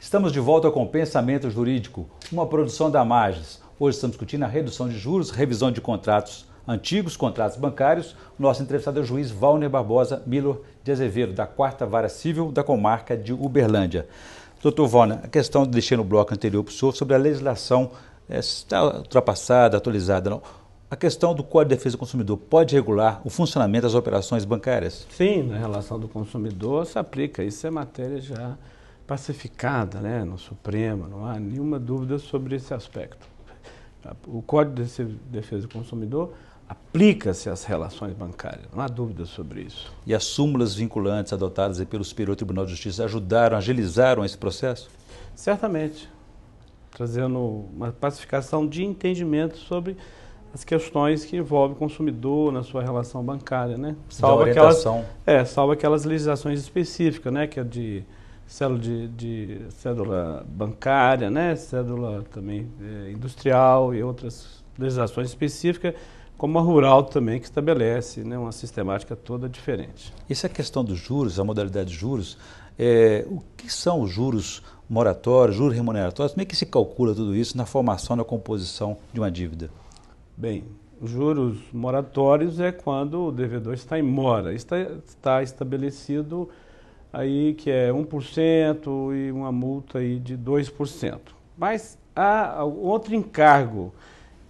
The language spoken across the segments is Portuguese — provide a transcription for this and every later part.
Estamos de volta com o Pensamento Jurídico, uma produção da Magis. Hoje estamos discutindo a redução de juros, revisão de contratos antigos, contratos bancários. Nosso entrevistado é o juiz Valner Barbosa Miller de Azevedo, da 4ª Vara Civil da Comarca de Uberlândia. Doutor Valner, a questão que deixei no bloco anterior para o senhor sobre a legislação está ultrapassada, atualizada, não? A questão do Código de Defesa do Consumidor pode regular o funcionamento das operações bancárias? Sim, na relação do consumidor se aplica. Isso é matéria já pacificada, né, no Supremo, não há nenhuma dúvida sobre esse aspecto. O Código de Defesa do Consumidor aplica-se às relações bancárias, não há dúvida sobre isso. E as súmulas vinculantes adotadas pelo Superior Tribunal de Justiça ajudaram, agilizaram esse processo? Certamente, trazendo uma pacificação de entendimento sobre as questões que envolvem o consumidor na sua relação bancária, né? Salvo aquelas legislações específicas, né, que é de cédula bancária, né, cédula também industrial e outras legislações específicas, como a rural também, que estabelece, né, uma sistemática toda diferente. Essa questão dos juros, a modalidade de juros, o que são os juros moratórios, juros remuneratórios, como é que se calcula tudo isso na formação, na composição de uma dívida? Bem, os juros moratórios é quando o devedor está em mora, está estabelecido aí que é 1% e uma multa aí de 2%. Mas há outro encargo,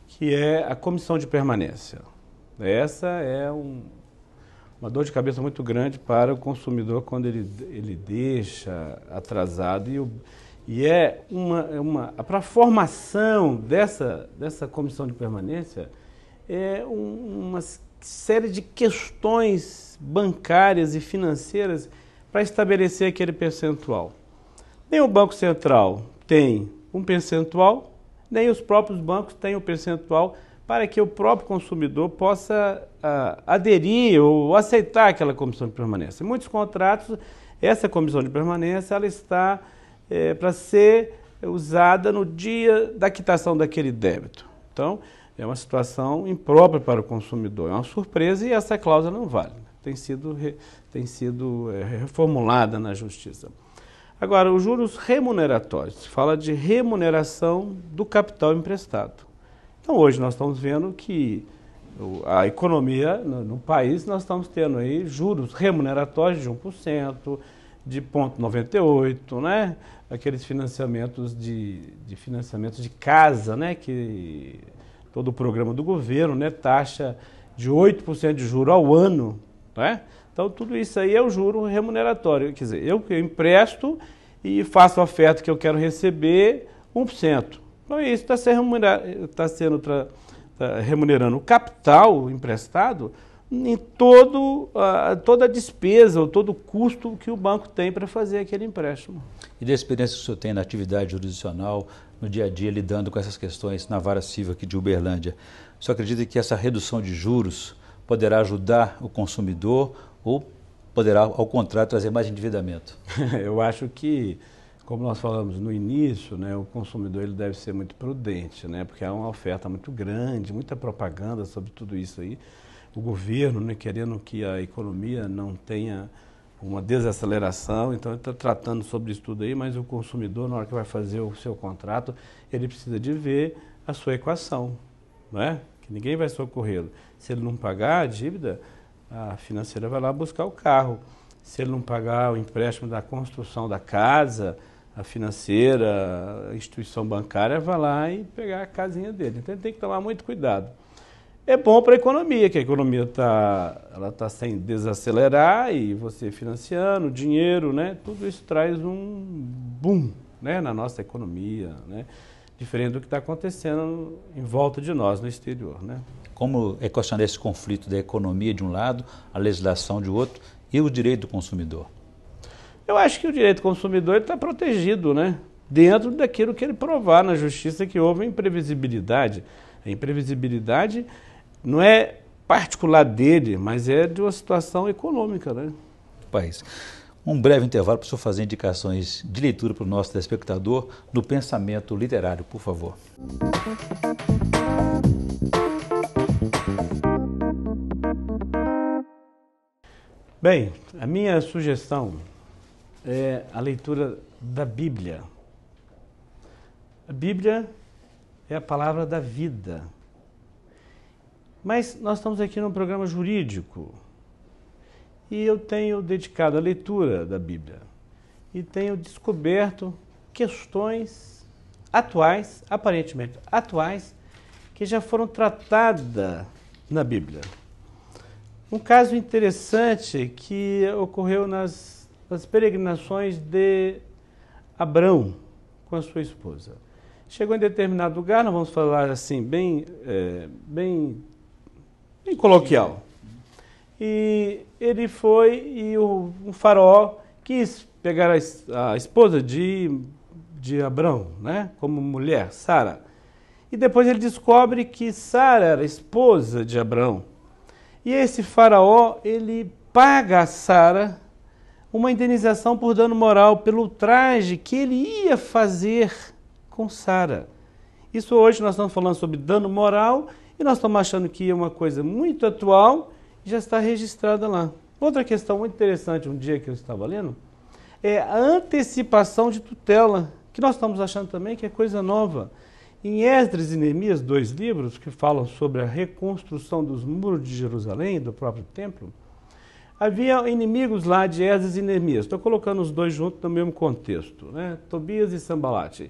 que é a comissão de permanência. Essa é uma dor de cabeça muito grande para o consumidor quando ele deixa atrasado. Para a formação dessa comissão de permanência é uma série de questões bancárias e financeiras para estabelecer aquele percentual. Nem o Banco Central tem um percentual, nem os próprios bancos têm um percentual para que o próprio consumidor possa aderir ou aceitar aquela comissão de permanência. Em muitos contratos, essa comissão de permanência ela está para ser usada no dia da quitação daquele débito. Então, é uma situação imprópria para o consumidor, é uma surpresa e essa cláusula não vale. Tem sido reformulada na Justiça. Agora, os juros remuneratórios, fala de remuneração do capital emprestado. Então, hoje nós estamos vendo que a economia no país, nós estamos tendo aí juros remuneratórios de 1%, de 0,98, né? Aqueles financiamentos de casa, né? Que todo o programa do governo, né? Taxa de 8% de juro ao ano. Né? Então, tudo isso aí é o juro remuneratório. Quer dizer, eu empresto e faço a oferta que eu quero receber 1%. Então, isso está remunerando o capital emprestado em toda a despesa ou todo o custo que o banco tem para fazer aquele empréstimo. E da experiência que o senhor tem na atividade jurisdicional, no dia a dia, lidando com essas questões na Vara Civil aqui de Uberlândia, o senhor acredita que essa redução de juros poderá ajudar o consumidor ou poderá, ao contrário, trazer mais endividamento? Eu acho que, como nós falamos no início, né, o consumidor ele deve ser muito prudente, né, porque há uma oferta muito grande, muita propaganda sobre tudo isso aí. O governo, né, querendo que a economia não tenha uma desaceleração, então ele está tratando sobre isso tudo aí, mas o consumidor, na hora que vai fazer o seu contrato, ele precisa de ver a sua equação, não é? Que ninguém vai socorrê-lo. Se ele não pagar a dívida, a financeira vai lá buscar o carro. Se ele não pagar o empréstimo da construção da casa, a financeira, a instituição bancária vai lá e pegar a casinha dele. Então ele tem que tomar muito cuidado. É bom para a economia, que a economia está sem desacelerar e você financiando, dinheiro, né? Tudo isso traz um boom, né, na nossa economia, né? Diferente do que está acontecendo em volta de nós, no exterior, né? Como equacionar esse conflito da economia de um lado, a legislação de outro e o direito do consumidor? Eu acho que o direito do consumidor está protegido, né? Dentro daquilo que ele provar na justiça que houve imprevisibilidade. A imprevisibilidade não é particular dele, mas é de uma situação econômica, né? Do país. Um breve intervalo para o senhor fazer indicações de leitura para o nosso telespectador no pensamento literário, por favor. Bem, a minha sugestão é a leitura da Bíblia, A Bíblia é a palavra da vida. Mas nós estamos aqui num programa jurídico e eu tenho dedicado a leitura da Bíblia e tenho descoberto questões atuais, aparentemente atuais, que já foram tratadas na Bíblia. Um caso interessante que ocorreu nas peregrinações de Abrão com a sua esposa. Chegou em determinado lugar, nós vamos falar assim, bem coloquial. E ele foi e um faraó quis pegar a esposa de Abrão, né, como mulher, Sara. E depois ele descobre que Sara era esposa de Abrão. E esse faraó, ele paga a Sara uma indenização por dano moral, pelo ultraje que ele ia fazer com Sara. Isso hoje nós estamos falando sobre dano moral e nós estamos achando que é uma coisa muito atual e já está registrada lá. Outra questão muito interessante, um dia que eu estava lendo, é a antecipação de tutela, que nós estamos achando também que é coisa nova. Em Esdras e Neemias, 2 livros que falam sobre a reconstrução dos muros de Jerusalém, do próprio templo, havia inimigos lá de Esdras e Neemias. Estou colocando os dois juntos no mesmo contexto, né? Tobias e Sambalate.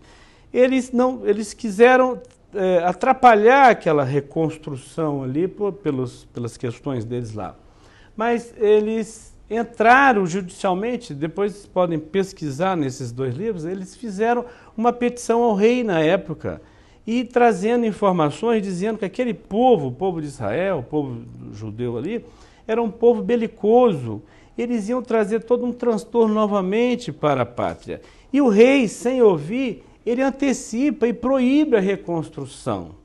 Eles quiseram atrapalhar aquela reconstrução ali pelas questões deles lá. Mas eles entraram judicialmente, depois podem pesquisar nesses 2 livros, eles fizeram uma petição ao rei na época e trazendo informações, dizendo que aquele povo, o povo de Israel, o povo judeu ali, era um povo belicoso, eles iam trazer todo um transtorno novamente para a pátria. E o rei, sem ouvir, ele antecipa e proíbe a reconstrução.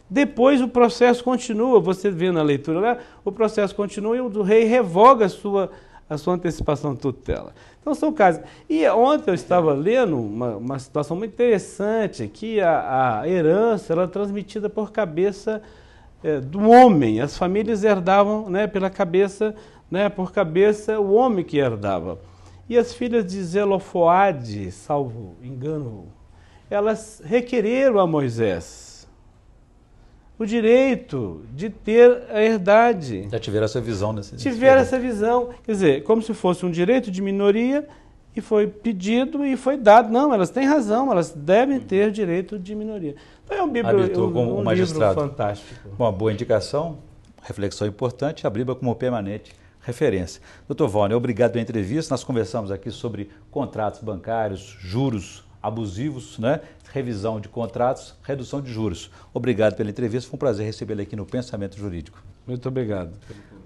Depois o processo continua, você vê na leitura lá, o processo continua e o rei revoga a sua antecipação de tutela. Então são casos. E ontem eu estava lendo uma situação muito interessante, que a herança era transmitida por cabeça do homem. As famílias herdavam, né, pela cabeça, né, por cabeça, o homem que herdava. E as filhas de Zelofoade, salvo engano, elas requereram a Moisés o direito de ter a herdade. Já tiveram essa visão nesse Tiveram essa visão, quer dizer, como se fosse um direito de minoria e foi pedido e foi dado. Não, elas têm razão, elas devem ter direito de minoria. Então é um livro fantástico. Uma boa indicação, reflexão importante, a Bíblia como permanente referência. Doutor Wallner, obrigado pela entrevista. Nós conversamos aqui sobre contratos bancários, juros abusivos, né? Revisão de contratos, redução de juros. Obrigado pela entrevista, foi um prazer recebê-lo aqui no Pensamento Jurídico. Muito obrigado.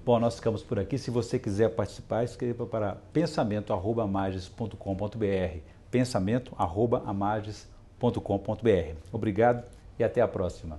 Bom, nós ficamos por aqui. Se você quiser participar, escreva para pensamento@amages.com.br, pensamento@amages.com.br. Obrigado e até a próxima.